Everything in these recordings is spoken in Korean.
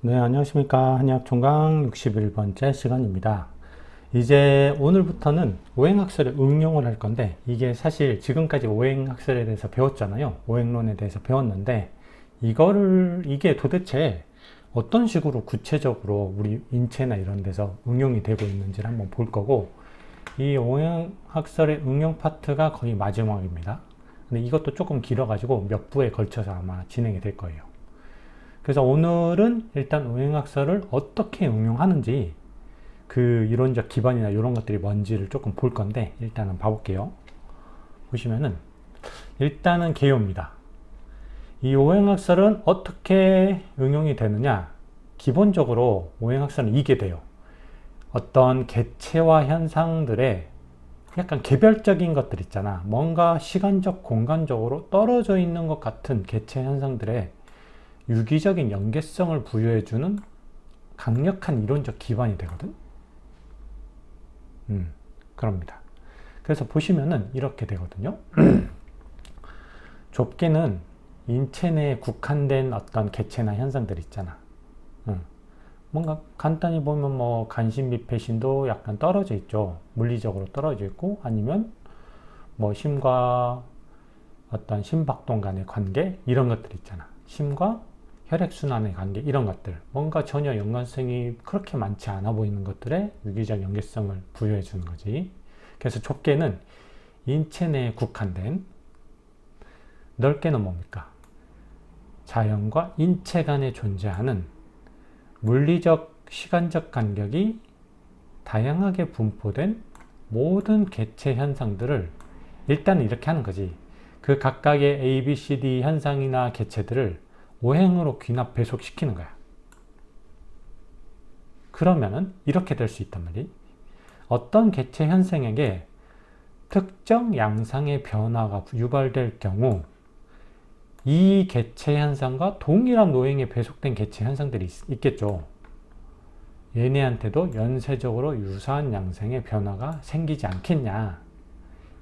네, 안녕하십니까. 한의학 총강 61번째 시간입니다. 이제 오늘부터는 오행학설의 응용을 할 건데, 이게 사실 지금까지 오행학설에 대해서 배웠잖아요. 오행론에 대해서 배웠는데, 이게 도대체 어떤 식으로 구체적으로 우리 인체나 이런 데서 응용이 되고 있는지를 한번 볼 거고, 이 오행학설의 응용 파트가 거의 마지막입니다. 근데 이것도 조금 길어가지고 몇 부에 걸쳐서 아마 진행이 될 거예요. 그래서 오늘은 일단 오행학설을 어떻게 응용하는지 그 이론적 기반이나 이런 것들이 뭔지를 조금 볼 건데 일단은 봐볼게요. 보시면은 일단은 개요입니다. 이 오행학설은 어떻게 응용이 되느냐? 기본적으로 오행학설은 이게 돼요. 어떤 개체와 현상들의 약간 개별적인 것들 있잖아. 뭔가 시간적, 공간적으로 떨어져 있는 것 같은 개체 현상들의 유기적인 연계성을 부여해주는 강력한 이론적 기반이 되거든. 그럽니다. 그래서 보시면은 이렇게 되거든요. 좁게는 인체 내에 국한된 어떤 개체나 현상들 있잖아. 뭔가 간단히 보면 뭐 간신 및 배신도 약간 떨어져 있죠. 물리적으로 떨어져 있고 아니면 뭐 심과 어떤 심박동 간의 관계 이런 것들 있잖아. 심과 혈액순환의 관계 이런 것들 뭔가 전혀 연관성이 그렇게 많지 않아 보이는 것들에 유기적 연계성을 부여해 주는 거지. 그래서 좁게는 인체 내에 국한된, 넓게는 뭡니까? 자연과 인체 간에 존재하는 물리적 시간적 간격이 다양하게 분포된 모든 개체 현상들을 일단 이렇게 하는 거지. 그 각각의 A, B, C, D 현상이나 개체들을 오행으로 귀납 배속시키는 거야. 그러면은 이렇게 될 수 있단 말이. 어떤 개체 현상에게 특정 양상의 변화가 유발될 경우 이 개체 현상과 동일한 오행에 배속된 개체 현상들이 있겠죠. 얘네한테도 연쇄적으로 유사한 양상의 변화가 생기지 않겠냐.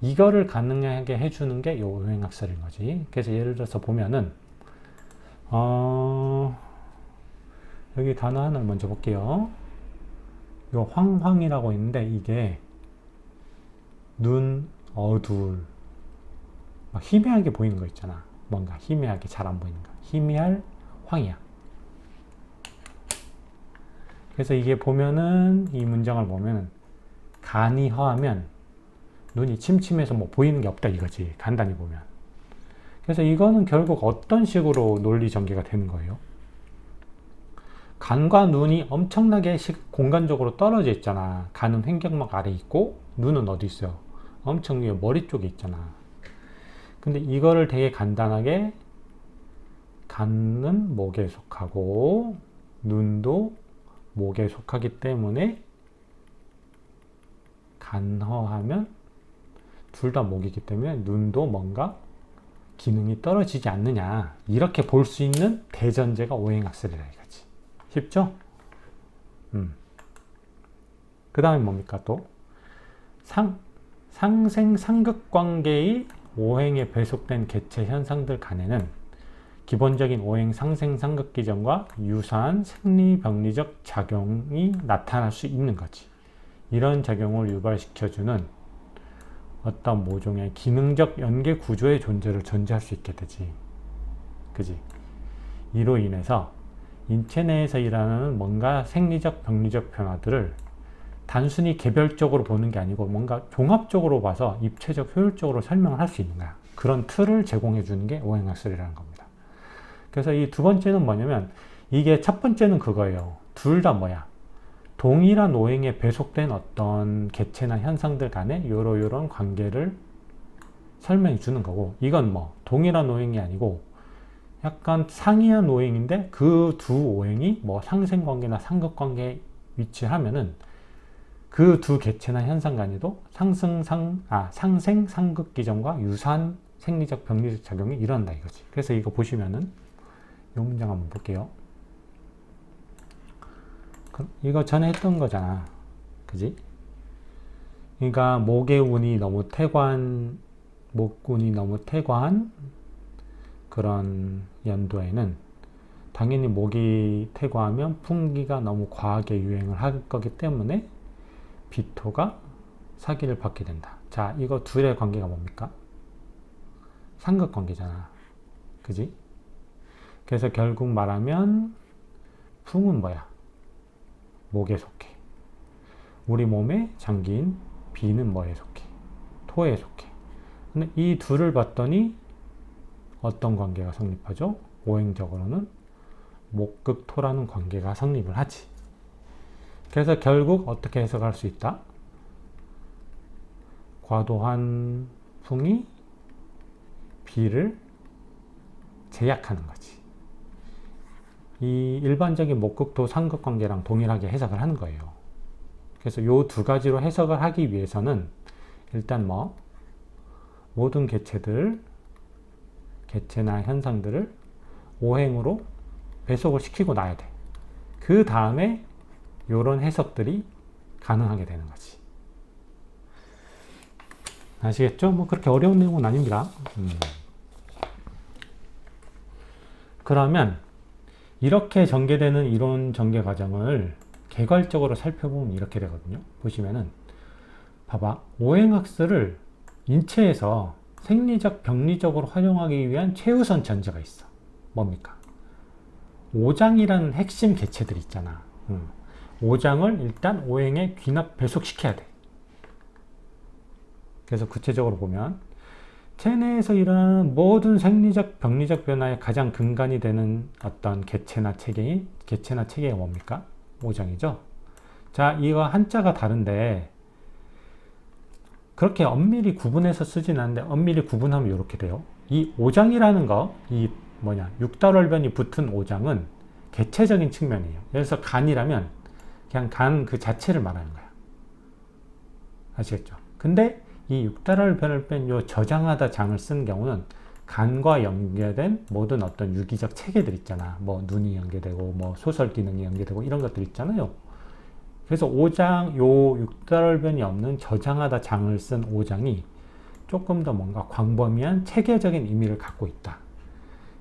이거를 가능하게 해주는 게 이 오행학설인 거지. 그래서 예를 들어서 보면은 여기 단어 하나를 먼저 볼게요. 요 황황이라고 있는데 이게 눈, 어둘 막 희미하게 보이는 거 있잖아. 뭔가 희미하게 잘 안 보이는 거. 희미할 황이야. 그래서 이게 보면은 이 문장을 보면 간이 허하면 눈이 침침해서 뭐 보이는 게 없다 이거지. 간단히 보면. 그래서 이거는 결국 어떤 식으로 논리 전개가 되는 거예요? 간과 눈이 엄청나게 공간적으로 떨어져 있잖아. 간은 횡격막 아래 있고 눈은 어디 있어요? 엄청 위에 머리 쪽에 있잖아. 근데 이거를 되게 간단하게 간은 목에 속하고 눈도 목에 속하기 때문에 간허하면 둘 다 목이기 때문에 눈도 뭔가 기능이 떨어지지 않느냐 이렇게 볼 수 있는 대전제가 오행학설이라 이거지. 쉽죠? 그 다음에 뭡니까 또? 상생-상극 관계의 오행에 배속된 개체 현상들 간에는 기본적인 오행 상생-상극 기전과 유사한 생리병리적 작용이 나타날 수 있는 거지. 이런 작용을 유발시켜주는 어떤 모종의 기능적 연계 구조의 존재를 전제할 수 있게 되지. 그지? 이로 인해서 인체 내에서 일어나는 뭔가 생리적, 병리적 변화들을 단순히 개별적으로 보는 게 아니고 뭔가 종합적으로 봐서 입체적, 효율적으로 설명을 할 수 있는 거야. 그런 틀을 제공해 주는 게 오행학설이라는 겁니다. 그래서 이 두 번째는 뭐냐면 이게 첫 번째는 그거예요. 둘 다 뭐야? 동일한 오행에 배속된 어떤 개체나 현상들 간에 요런 관계를 설명해 주는 거고 이건 뭐 동일한 오행이 아니고 약간 상이한 오행인데 그 두 오행이 뭐 상생관계나 상극관계에 위치하면은 그 두 개체나 현상 간에도 상생 상극 기전과 유사한 생리적 병리적 작용이 일어난다 이거지. 그래서 이거 보시면은 이 문장 한번 볼게요. 이거 전에 했던 거잖아. 그지? 그러니까 목운이 너무 태관 그런 연도에는 당연히 목이 퇴거하면 풍기가 너무 과하게 유행을 할 거기 때문에 비토가 사기를 받게 된다. 자, 이거 둘의 관계가 뭡니까? 삼각관계잖아. 그지? 그래서 결국 말하면 풍은 뭐야? 목에 속해. 우리 몸의 장기인 비는 뭐에 속해? 토에 속해. 근데 이 둘을 봤더니 어떤 관계가 성립하죠? 오행적으로는 목극토라는 관계가 성립을 하지. 그래서 결국 어떻게 해석할 수 있다? 과도한 풍이 비를 제약하는 거지. 이 일반적인 목극토 삼각관계랑 동일하게 해석을 하는 거예요. 그래서 요 두 가지로 해석을 하기 위해서는 일단 모든 개체나 현상들을 오행으로 배속을 시키고 놔야 돼. 그 다음에 요런 해석들이 가능하게 되는 거지. 아시겠죠? 뭐 그렇게 어려운 내용은 아닙니다. 그러면 이렇게 전개되는 이론 전개 과정을 개괄적으로 살펴보면 이렇게 되거든요. 보시면은 봐봐. 오행학설을 인체에서 생리적, 병리적으로 활용하기 위한 최우선 전제가 있어. 뭡니까? 오장이라는 핵심 개체들 있잖아. 오장을 일단 오행에 귀납 배속시켜야 돼. 그래서 구체적으로 보면 체내에서 일어나는 모든 생리적, 병리적 변화의 가장 근간이 되는 어떤 개체나 체계가 뭡니까? 오장이죠. 자, 이거 한자가 다른데 그렇게 엄밀히 구분해서 쓰진 않는데 엄밀히 구분하면 이렇게 돼요. 이 오장이라는 거, 육달월변이 붙은 오장은 개체적인 측면이에요. 그래서 간이라면 그냥 간 그 자체를 말하는 거야. 아시겠죠? 근데 이 육달월변을 뺀 요 저장하다 장을 쓴 경우는 간과 연계된 모든 어떤 유기적 체계들 있잖아. 눈이 연계되고, 소설 기능이 연계되고, 이런 것들 있잖아요. 그래서 오장, 요 육달월변이 없는 저장하다 장을 쓴 오장이 조금 더 뭔가 광범위한 체계적인 의미를 갖고 있다.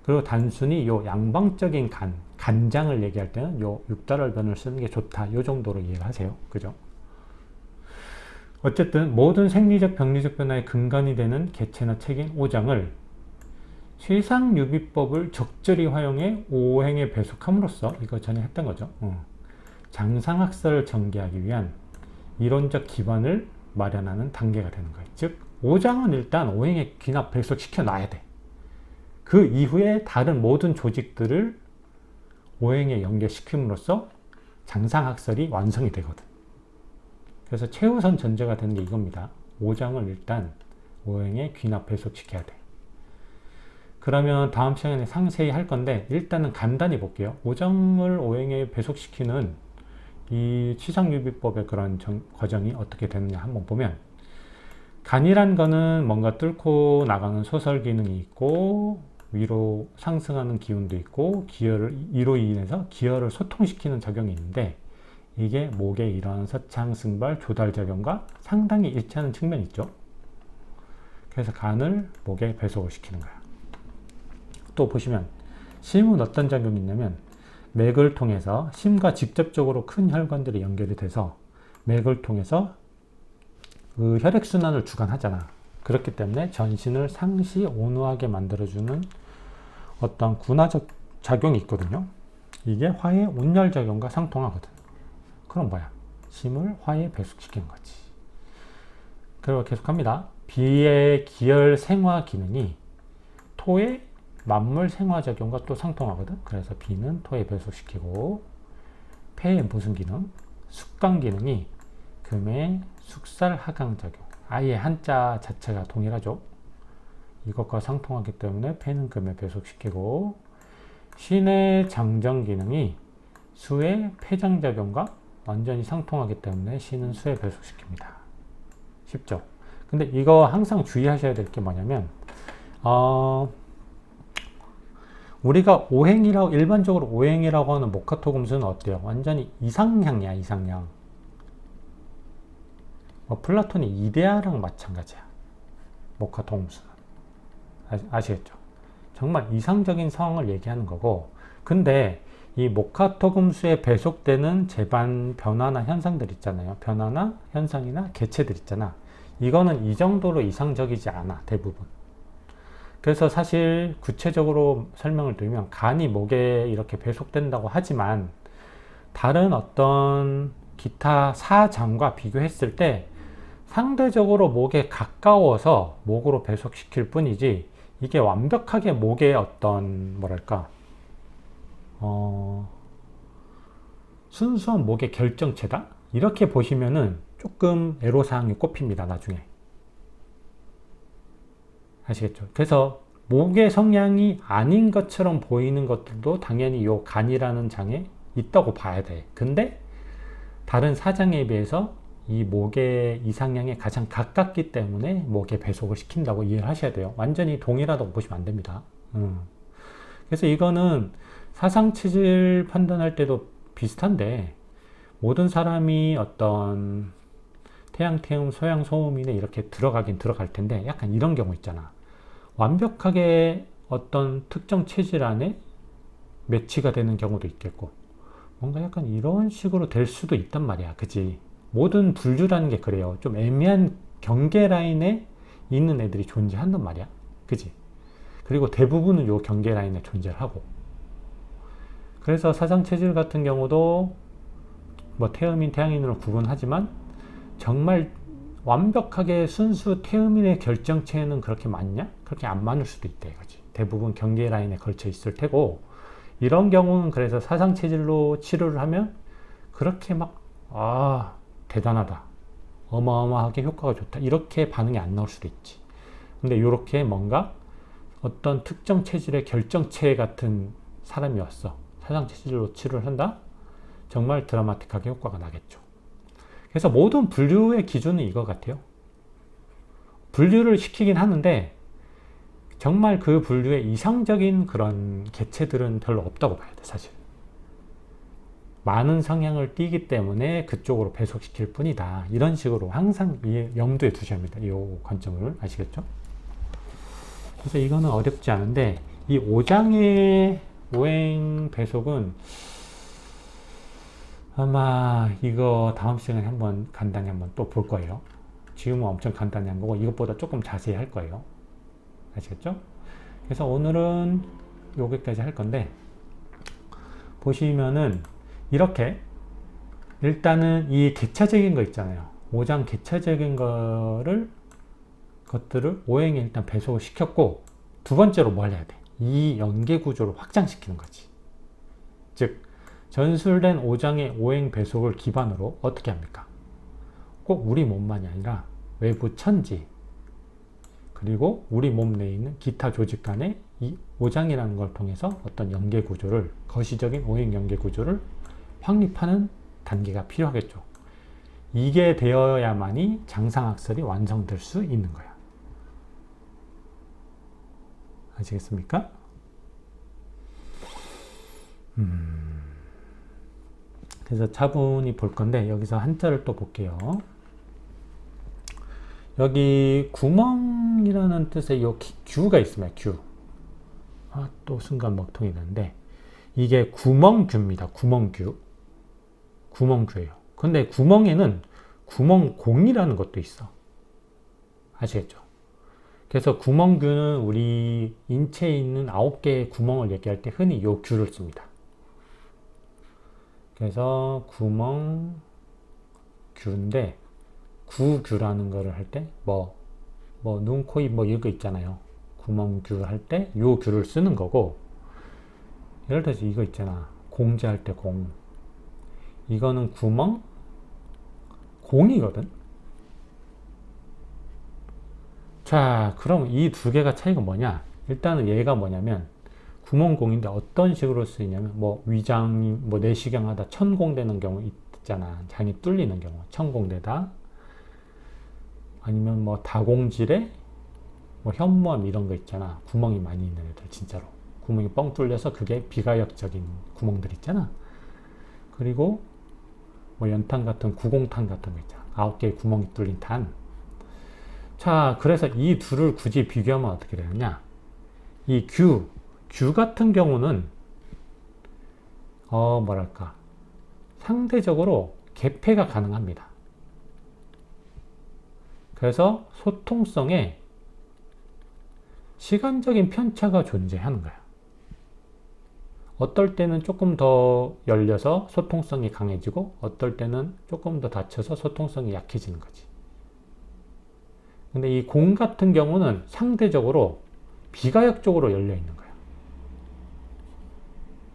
그리고 단순히 요 양방적인 간장을 얘기할 때는 요 육달월변을 쓰는 게 좋다. 요 정도로 이해를 하세요. 그죠? 어쨌든 모든 생리적, 병리적 변화의 근간이 되는 개체나 체계인 오장을 쇠상유비법을 적절히 활용해 오행에 배속함으로써, 이거 전에 했던 거죠. 장상학설을 전개하기 위한 이론적 기반을 마련하는 단계가 되는 거예요. 즉, 오장은 일단 오행에 귀납 배속시켜 놔야 돼. 그 이후에 다른 모든 조직들을 오행에 연결시킴으로써 장상학설이 완성이 되거든. 그래서 최우선 전제가 되는 게 이겁니다. 오장을 일단 오행에 귀납 배속시켜야 돼. 그러면 다음 시간에 상세히 할 건데 일단은 간단히 볼게요. 오장을 오행에 배속시키는 이 치상유비법의 그런 과정이 어떻게 되느냐 한번 보면, 간이란 거는 뭔가 뚫고 나가는 소설 기능이 있고 위로 상승하는 기운도 있고 이로 인해서 기혈을 소통시키는 작용이 있는데, 이게 목에 이러한 서창, 승발, 조달작용과 상당히 일치하는 측면이 있죠. 그래서 간을 목에 배속을 시키는 거야. 또 보시면 심은 어떤 작용이 있냐면, 맥을 통해서 심과 직접적으로 큰 혈관들이 연결이 돼서 맥을 통해서 그 혈액순환을 주관하잖아. 그렇기 때문에 전신을 상시 온화하게 만들어주는 어떤 군화적 작용이 있거든요. 이게 화의 온열작용과 상통하거든. 그럼 뭐야? 심을 화에 배속시키는 거지. 그리고 계속합니다. 비의 기혈 생화 기능이 토의 만물 생화작용과 또 상통하거든. 그래서 비는 토에 배속시키고, 폐의 무슨 기능? 숙강 기능이 금의 숙살 하강작용. 아예 한자 자체가 동일하죠. 이것과 상통하기 때문에 폐는 금에 배속시키고, 신의 장정 기능이 수의 폐장작용과 완전히 상통하기 때문에 신은 수에 배속시킵니다. 쉽죠? 근데 이거 항상 주의하셔야 될 게 뭐냐면, 우리가 일반적으로 오행이라고 하는 목화토 금수는 어때요? 완전히 이상향이야, 이상향. 플라톤의 이데아랑 마찬가지야. 목화토 금수는. 아시겠죠? 정말 이상적인 상황을 얘기하는 거고, 근데 이 목화토금수에 배속되는 제반 변화나 현상들 있잖아요. 변화나 현상이나 개체들 있잖아. 이거는 이 정도로 이상적이지 않아, 대부분. 그래서 사실 구체적으로 설명을 드리면 간이 목에 이렇게 배속된다고 하지만 다른 어떤 기타 사장과 비교했을 때 상대적으로 목에 가까워서 목으로 배속시킬 뿐이지 이게 완벽하게 목의 어떤 뭐랄까 순수한 목의 결정체다? 이렇게 보시면은 조금 애로사항이 꼽힙니다, 나중에. 아시겠죠? 그래서 목의 성향이 아닌 것처럼 보이는 것들도 당연히 요 간이라는 장에 있다고 봐야 돼. 근데 다른 사장에 비해서 이 목의 이상향에 가장 가깝기 때문에 목에 배속을 시킨다고 이해를 하셔야 돼요. 완전히 동일하다고 보시면 안 됩니다. 그래서 이거는 사상체질 판단할 때도 비슷한데 모든 사람이 어떤 태양, 태음, 소양, 소음이네 이렇게 들어가긴 들어갈 텐데 약간 이런 경우 있잖아. 완벽하게 어떤 특정 체질 안에 매치가 되는 경우도 있겠고 뭔가 약간 이런 식으로 될 수도 있단 말이야. 그치? 모든 분류라는 게 그래요. 좀 애매한 경계 라인에 있는 애들이 존재한단 말이야. 그치? 그리고 대부분은 요 경계 라인에 존재를 하고 그래서 사상체질 같은 경우도 뭐 태음인, 태양인으로 구분하지만 정말 완벽하게 순수 태음인의 결정체는 그렇게 많냐? 그렇게 안 많을 수도 있다 이거지. 대부분 경계 라인에 걸쳐 있을 테고 이런 경우는 그래서 사상체질로 치료를 하면 그렇게 막 대단하다, 어마어마하게 효과가 좋다 이렇게 반응이 안 나올 수도 있지. 근데 이렇게 뭔가 어떤 특정 체질의 결정체 같은 사람이 왔어. 사상체질로 치료를 한다? 정말 드라마틱하게 효과가 나겠죠. 그래서 모든 분류의 기준은 이거 같아요. 분류를 시키긴 하는데 정말 그 분류의 이상적인 그런 개체들은 별로 없다고 봐야 돼, 사실. 많은 성향을 띠기 때문에 그쪽으로 배속시킬 뿐이다. 이런 식으로 항상 염두에 두셔야 합니다. 이 관점을 아시겠죠? 그래서 이거는 어렵지 않은데 이 5장의 오행 배속은 아마 이거 다음 시간에 한번 간단히 한번 또 볼 거예요. 지금은 엄청 간단히 한 거고 이것보다 조금 자세히 할 거예요. 아시겠죠? 그래서 오늘은 여기까지 할 건데 보시면은 이렇게 일단은 이 개차적인 거 있잖아요. 5장 개차적인 것들을 오행에 일단 배속을 시켰고 두 번째로 뭘 해야 돼? 이 연계 구조를 확장시키는 거지. 즉 전술된 5장의 오행 배속을 기반으로 어떻게 합니까? 꼭 우리 몸만이 아니라 외부 천지 그리고 우리 몸 내에 있는 기타 조직 간의 이 5장이라는 걸 통해서 어떤 연계 구조를 거시적인 오행 연계 구조를 확립하는 단계가 필요하겠죠. 이게 되어야만이 장상학설이 완성될 수 있는 거야. 아시겠습니까? 그래서 차분히 볼 건데 여기서 한자를 또 볼게요. 여기 구멍이라는 뜻의 요 규가 있습니다. 규. 또 순간 먹통이 되는데 이게 구멍규입니다. 구멍규. 구멍규예요. 근데 구멍에는 구멍공이라는 것도 있어. 아시겠죠? 그래서 구멍규는 우리 인체에 있는 9개의 구멍을 얘기할 때 흔히 요 규를 씁니다. 그래서 구멍규인데 구규라는 거를 할 때 눈, 코, 입 이거 있잖아요. 구멍규 할 때 요 규를 쓰는 거고 예를 들어서 이거 있잖아. 공제할 때 공. 이거는 구멍 공이거든. 자, 그럼 이 두 개가 차이가 뭐냐? 일단은 얘가 뭐냐면 구멍공인데 어떤 식으로 쓰이냐면 위장이 내시경 하다 천공되는 경우 있잖아. 장이 뚫리는 경우 천공되다 아니면 다공질에 현무암 이런 거 있잖아. 구멍이 많이 있는 애들 진짜로 구멍이 뻥 뚫려서 그게 비가역적인 구멍들 있잖아. 그리고 연탄 같은 구공탄 같은 거 있잖아. 9개의 구멍이 뚫린 탄. 자, 그래서 이 둘을 굳이 비교하면 어떻게 되느냐? 이 규 같은 경우는 뭐랄까, 상대적으로 개폐가 가능합니다. 그래서 소통성에 시간적인 편차가 존재하는 거야. 어떨 때는 조금 더 열려서 소통성이 강해지고 어떨 때는 조금 더 닫혀서 소통성이 약해지는 거지. 근데 이 공 같은 경우는 상대적으로 비가역적으로 열려 있는 거야.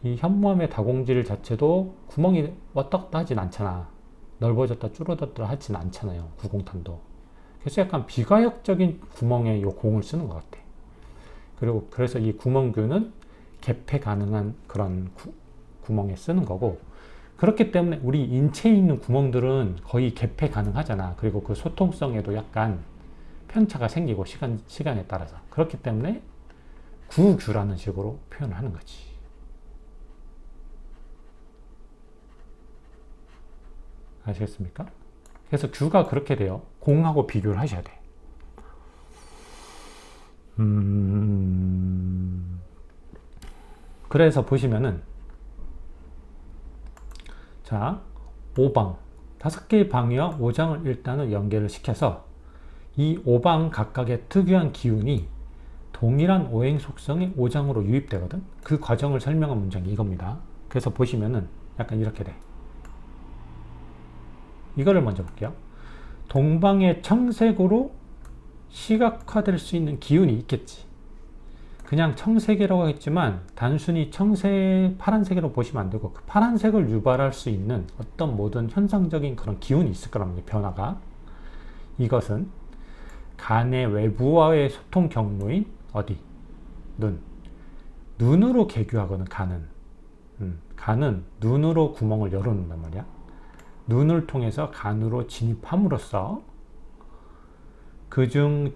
이 현무암의 다공질 자체도 구멍이 왔다 갔다 하진 않잖아. 넓어졌다 줄어들었다 하진 않잖아요. 구공탄도. 그래서 약간 비가역적인 구멍에 이 공을 쓰는 것 같아. 그리고 그래서 이 구멍규는 개폐 가능한 그런 구멍에 쓰는 거고, 그렇기 때문에 우리 인체에 있는 구멍들은 거의 개폐 가능하잖아. 그리고 그 소통성에도 약간 편차가 생기고 시간에 따라서. 그렇기 때문에 구규라는 식으로 표현을 하는 거지. 아시겠습니까? 그래서 규가 그렇게 돼요. 공하고 비교를 하셔야 돼. 그래서 보시면은, 자, 5방, 5개의 방위와 5장을 일단은 연결을 시켜서 이 5방 각각의 특유한 기운이 동일한 오행 속성의 5장으로 유입되거든. 그 과정을 설명한 문장이 이겁니다. 그래서 보시면은 약간 이렇게 돼. 이거를 먼저 볼게요. 동방의 청색으로 시각화될 수 있는 기운이 있겠지. 그냥 청색이라고 했지만 단순히 파란색으로 보시면 안 되고, 그 파란색을 유발할 수 있는 어떤 모든 현상적인 그런 기운이 있을 거란 말이에요. 변화가. 이것은 간의 외부와의 소통 경로인 어디? 눈으로 계규하거든. 간은 눈으로 구멍을 열어놓는단 말이야. 눈을 통해서 간으로 진입함으로써 그중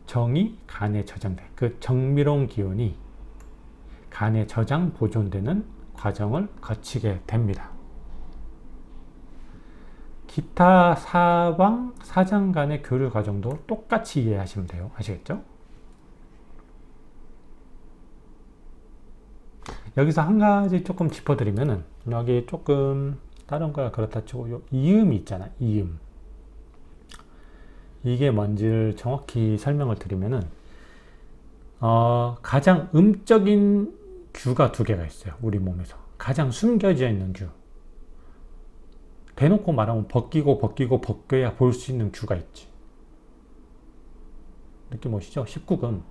정이 간에 저장돼. 그 정미로운 기운이 간에 저장 보존되는 과정을 거치게 됩니다. 기타 사방 사장 간의 교류 과정도 똑같이 이해하시면 돼요. 아시겠죠? 여기서 한 가지 조금 짚어드리면은, 여기 조금 다른 거야 그렇다 치고 요 이음이 있잖아. 이음. 이게 뭔지를 정확히 설명을 드리면은, 가장 음적인 규가 두 개가 있어요. 우리 몸에서 가장 숨겨져 있는 규. 대놓고 말하면 벗겨야 볼 수 있는 규가 있지. 느낌 오시죠? 19금.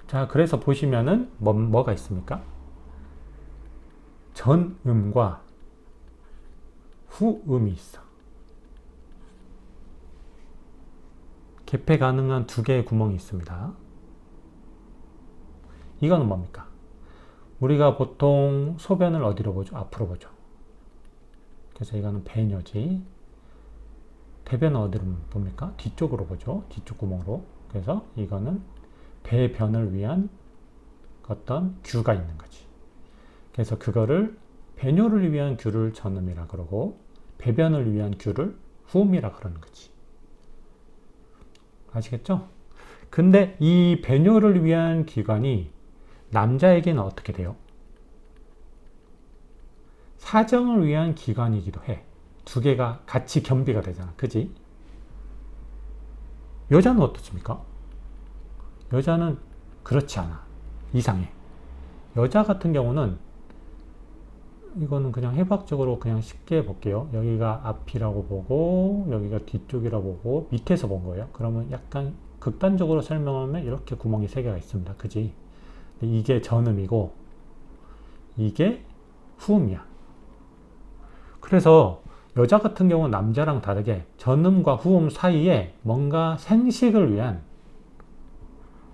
자, 그래서 보시면은 뭐가 있습니까? 전음과 후음이 있어. 개폐 가능한 두 개의 구멍이 있습니다. 이거는 뭡니까? 우리가 보통 소변을 어디로 보죠? 앞으로 보죠. 그래서 이거는 배뇨지. 대변은 어디로 봅니까? 뒤쪽으로 보죠. 뒤쪽 구멍으로. 그래서 이거는 배변을 위한 어떤 규가 있는 거지. 그래서 그거를 배뇨를 위한 규를 전음이라 그러고, 배변을 위한 규를 후음이라 그러는 거지. 아시겠죠? 근데 이 배뇨를 위한 기관이 남자에게는 어떻게 돼요? 사정을 위한 기관이기도 해. 두 개가 같이 겸비가 되잖아. 그지? 여자는 어떻습니까? 여자는 그렇지 않아. 이상해. 여자 같은 경우는, 이거는 그냥 해부학적으로 그냥 쉽게 볼게요. 여기가 앞이라고 보고 여기가 뒤쪽이라고 보고 밑에서 본 거예요. 그러면 약간 극단적으로 설명하면 이렇게 구멍이 3개가 있습니다. 그지? 이게 전음이고 이게 후음이야. 그래서 여자 같은 경우는 남자랑 다르게 전음과 후음 사이에 뭔가 생식을 위한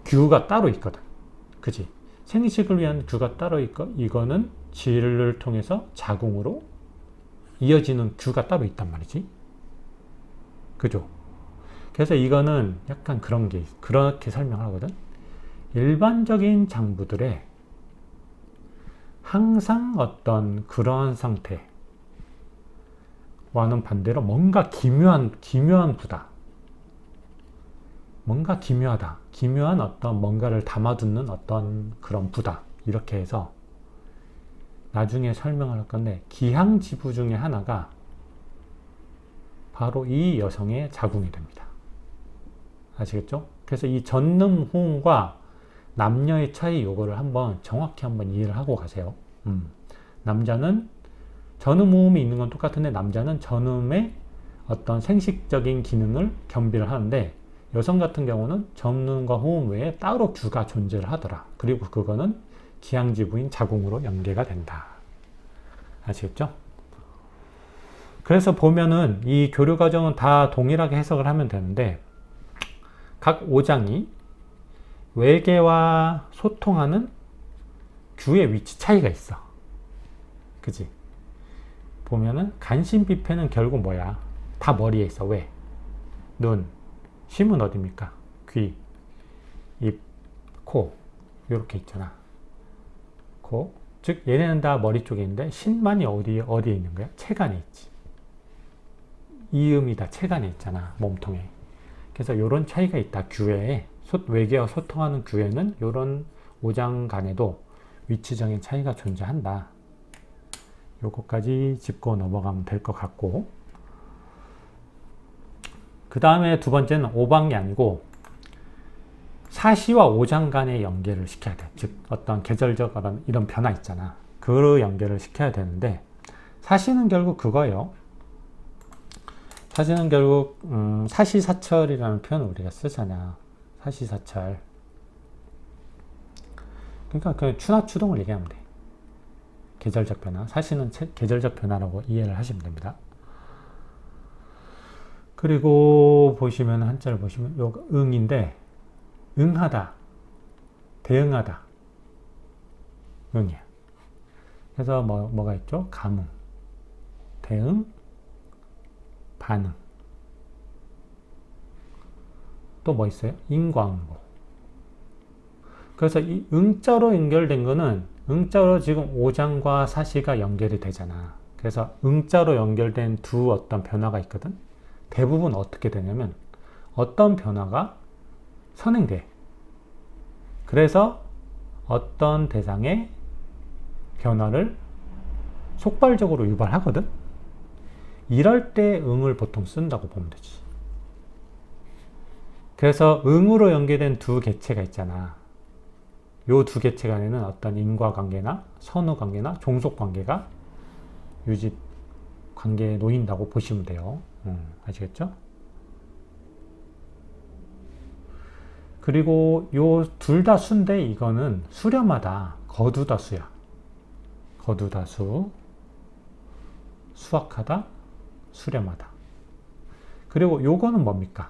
규가 따로 있거든. 그지? 생식을 위한 규가 따로 있고, 이거는 질을 통해서 자궁으로 이어지는 규가 따로 있단 말이지. 그죠? 그래서 이거는 약간 그렇게 설명하거든. 일반적인 장부들에 항상 어떤 그러한 상태와는 반대로 뭔가 기묘한 부다. 뭔가 기묘하다. 기묘한 어떤 뭔가를 담아두는 어떤 그런 부다. 이렇게 해서 나중에 설명을 할 건데 기항지부 중에 하나가 바로 이 여성의 자궁이 됩니다. 아시겠죠? 그래서 이 전름 호응과 남녀의 차이 요거를 정확히 한번 이해를 하고 가세요. 남자는 전음 호흡이 있는 건 똑같은데 남자는 전음의 어떤 생식적인 기능을 겸비를 하는데 여성 같은 경우는 전음과 호흡 외에 따로 주가 존재를 하더라. 그리고 그거는 기항지부인 자궁으로 연계가 된다. 아시겠죠? 그래서 보면은 이 교류 과정은 다 동일하게 해석을 하면 되는데 각 오장이 외계와 소통하는 규의 위치 차이가 있어. 그지? 보면은 간신비패는 결국 뭐야? 다 머리에 있어. 왜? 눈, 심은 어디입니까? 귀, 입, 코 이렇게 있잖아. 코, 즉 얘네는 다 머리 쪽에 있는데 신만이 어디에 있는 거야? 체간에 있지. 이음이 다 체간에 있잖아. 몸통에. 그래서 이런 차이가 있다. 규에 외계와 소통하는 규에는 이런 오장 간에도 위치적인 차이가 존재한다. 요거까지 짚고 넘어가면 될 것 같고, 그 다음에 두 번째는 오방이 아니고 사시와 오장 간의 연계를 시켜야 돼. 즉 어떤 계절적 이런 변화 있잖아. 그 연계를 시켜야 되는데 사시는 결국 그거예요. 사시는 결국 사시사철이라는 표현을 우리가 쓰잖아. 사시사철. 그러니까 그 추나추동을 얘기하면 돼. 계절적 변화. 사시는 계절적 변화라고 이해를 하시면 됩니다. 그리고 보시면 한자를 보시면 요 응인데 응하다, 대응하다, 응이야. 그래서 뭐가 있죠? 감응, 대응, 반응. 또 뭐 있어요? 인과응보. 그래서 이 응자로 연결된 거는 응자로 지금 오장과 사시가 연결이 되잖아. 그래서 응자로 연결된 두 어떤 변화가 있거든. 대부분 어떻게 되냐면 어떤 변화가 선행돼. 그래서 어떤 대상의 변화를 속발적으로 유발하거든. 이럴 때 응을 보통 쓴다고 보면 되지. 그래서 응으로 연계된 두 개체가 있잖아. 요 두 개체 간에는 어떤 인과관계나 선후관계나 종속관계가 유지 관계에 놓인다고 보시면 돼요. 아시겠죠? 그리고 요 둘 다 수인데 이거는 수렴하다, 거두다수야. 거두다수, 수확하다, 수렴하다. 그리고 요거는 뭡니까?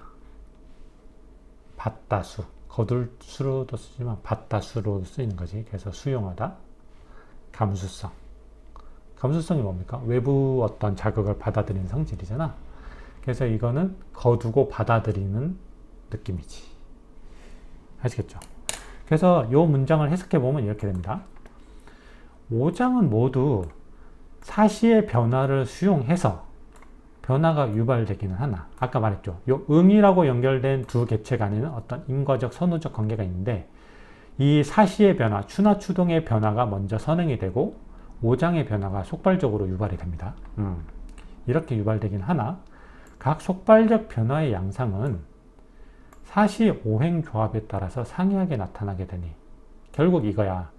받다수. 거둘 수로도 쓰지만 받다수로 쓰이는 거지. 그래서 수용하다, 감수성. 감수성이 뭡니까? 외부 어떤 자극을 받아들이는 성질이잖아. 그래서 이거는 거두고 받아들이는 느낌이지. 아시겠죠? 그래서 요 문장을 해석해 보면 이렇게 됩니다. 오장은 모두 사시의 변화를 수용해서 변화가 유발되기는 하나, 아까 말했죠. 요 응이라고 연결된 두 개체 간에는 어떤 인과적 선후적 관계가 있는데 이 사시의 변화, 추나 추동의 변화가 먼저 선행이 되고 오장의 변화가 속발적으로 유발이 됩니다. 이렇게 유발되긴 하나 각 속발적 변화의 양상은 사시 오행 조합에 따라서 상이하게 나타나게 되니 결국 이거야.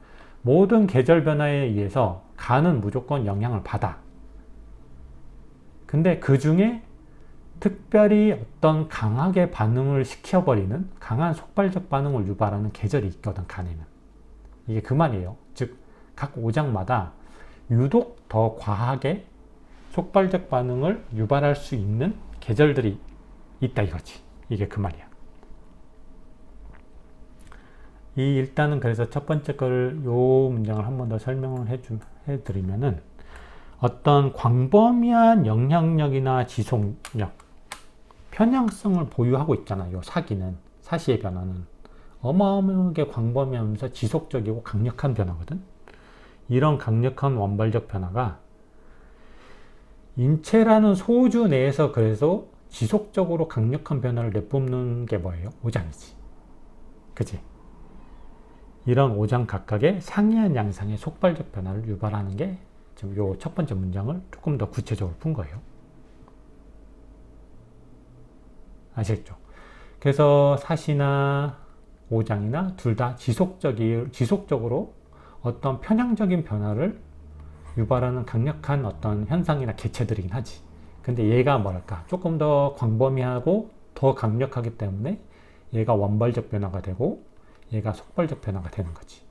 모든 계절 변화에 의해서 간은 무조건 영향을 받아. 근데 그 중에 특별히 어떤 강하게 반응을 시켜버리는 강한 속발적 반응을 유발하는 계절이 있거든, 간에는. 이게 그 말이에요. 즉, 각 오장마다 유독 더 과하게 속발적 반응을 유발할 수 있는 계절들이 있다 이거지. 이게 그 말이야. 일단은 그래서 첫 번째 거를 요 문장을 한 번 더 설명을 해드리면은 어떤 광범위한 영향력이나 지속력, 편향성을 보유하고 있잖아. 요 사시의 변화는 어마어마하게 광범위하면서 지속적이고 강력한 변화거든. 이런 강력한 원발적 변화가 인체라는 소주 내에서 그래서 지속적으로 강력한 변화를 내뿜는 게 뭐예요? 오장이지. 그지? 이런 5장 각각의 상이한 양상의 속발적 변화를 유발하는 게 지금 요 첫 번째 문장을 조금 더 구체적으로 푼 거예요. 아시겠죠? 그래서 사시나 5장이나 둘 다 지속적으로 어떤 편향적인 변화를 유발하는 강력한 어떤 현상이나 개체들이긴 하지. 근데 얘가 뭐랄까 조금 더 광범위하고 더 강력하기 때문에 얘가 원발적 변화가 되고 얘가 속발적 변화가 되는 거지.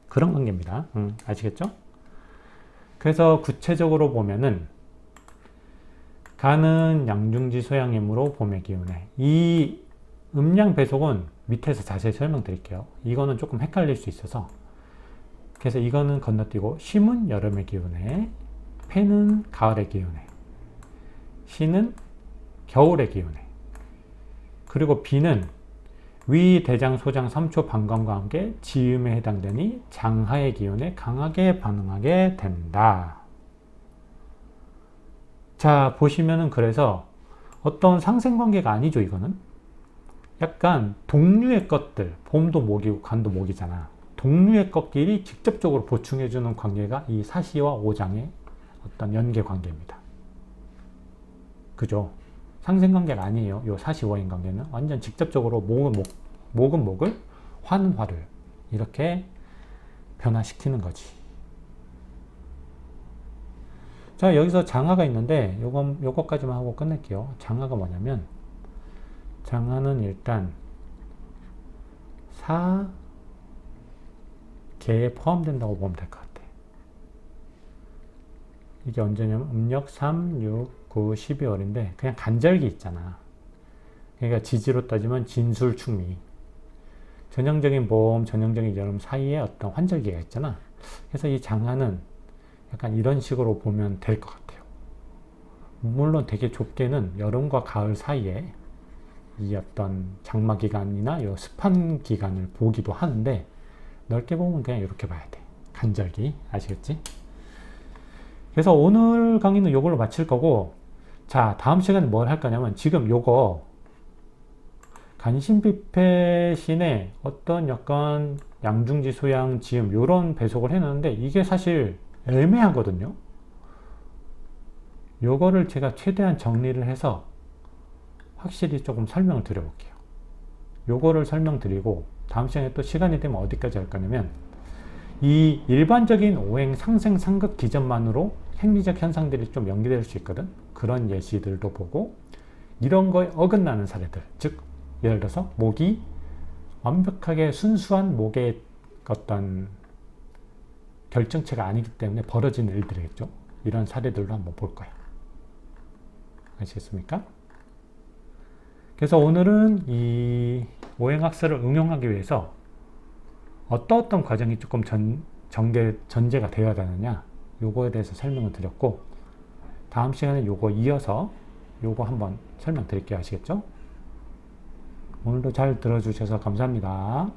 그런 관계입니다. 아시겠죠? 그래서 구체적으로 보면은 가는 양중지 소양이므로 봄의 기운에, 이 음양 배속은 밑에서 자세히 설명드릴게요. 이거는 조금 헷갈릴 수 있어서, 그래서 이거는 건너뛰고 쉼은 여름의 기운에, 패는 가을의 기운에, 시는 겨울의 기운에, 그리고 비는 위, 대장, 소장, 삼초, 방광과 함께 지음에 해당되니 장하의 기운에 강하게 반응하게 된다. 자, 보시면은 그래서 어떤 상생관계가 아니죠, 이거는. 약간 동류의 것들, 봄도 목이고 간도 목이잖아. 동류의 것끼리 직접적으로 보충해주는 관계가 이 사시와 오장의 어떤 연계 관계입니다. 그죠? 상생관계가 아니에요. 이 사시오인 관계는 완전 직접적으로 목은 목을, 화는 화를 이렇게 변화시키는 거지. 자, 여기서 장하가 있는데 요거까지만 하고 끝낼게요. 장하가 뭐냐면, 장하는 일단 사계에 포함된다고 보면 될 것 같아. 이게 언제냐면 음력 3, 6, 9, 12월인데 그냥 간절기 있잖아. 그러니까 지지로 따지면 진술, 충미. 전형적인 봄, 전형적인 여름 사이에 어떤 환절기가 있잖아. 그래서 이 장하는 약간 이런 식으로 보면 될 것 같아요. 물론 되게 좁게는 여름과 가을 사이에 이 어떤 장마 기간이나 이 습한 기간을 보기도 하는데, 넓게 보면 그냥 이렇게 봐야 돼. 간절기. 아시겠지? 그래서 오늘 강의는 이걸로 마칠 거고, 자, 다음 시간에 뭘 할 거냐면, 지금 요거 간신비패신의 어떤 약간 양중지, 소양, 지음 요런 배속을 해놨는데 이게 사실 애매하거든요. 요거를 제가 최대한 정리를 해서 확실히 조금 설명을 드려볼게요. 요거를 설명드리고 다음 시간에 또 시간이 되면 어디까지 할 거냐면, 이 일반적인 오행 상생 상극 기전만으로 행리적 현상들이 좀 연기될 수 있거든. 그런 예시들도 보고, 이런 거에 어긋나는 사례들, 즉 예를 들어서 목이 완벽하게 순수한 목의 어떤 결정체가 아니기 때문에 벌어지는 일들이겠죠. 이런 사례들로 한번 볼 거예요. 아시겠습니까? 그래서 오늘은 이 오행학설을 응용하기 위해서 어떤 과정이 조금 전제가 되어야 되느냐, 요거에 대해서 설명을 드렸고, 다음 시간에 요거 이어서 요거 한번 설명드릴게요. 아시겠죠? 오늘도 잘 들어주셔서 감사합니다.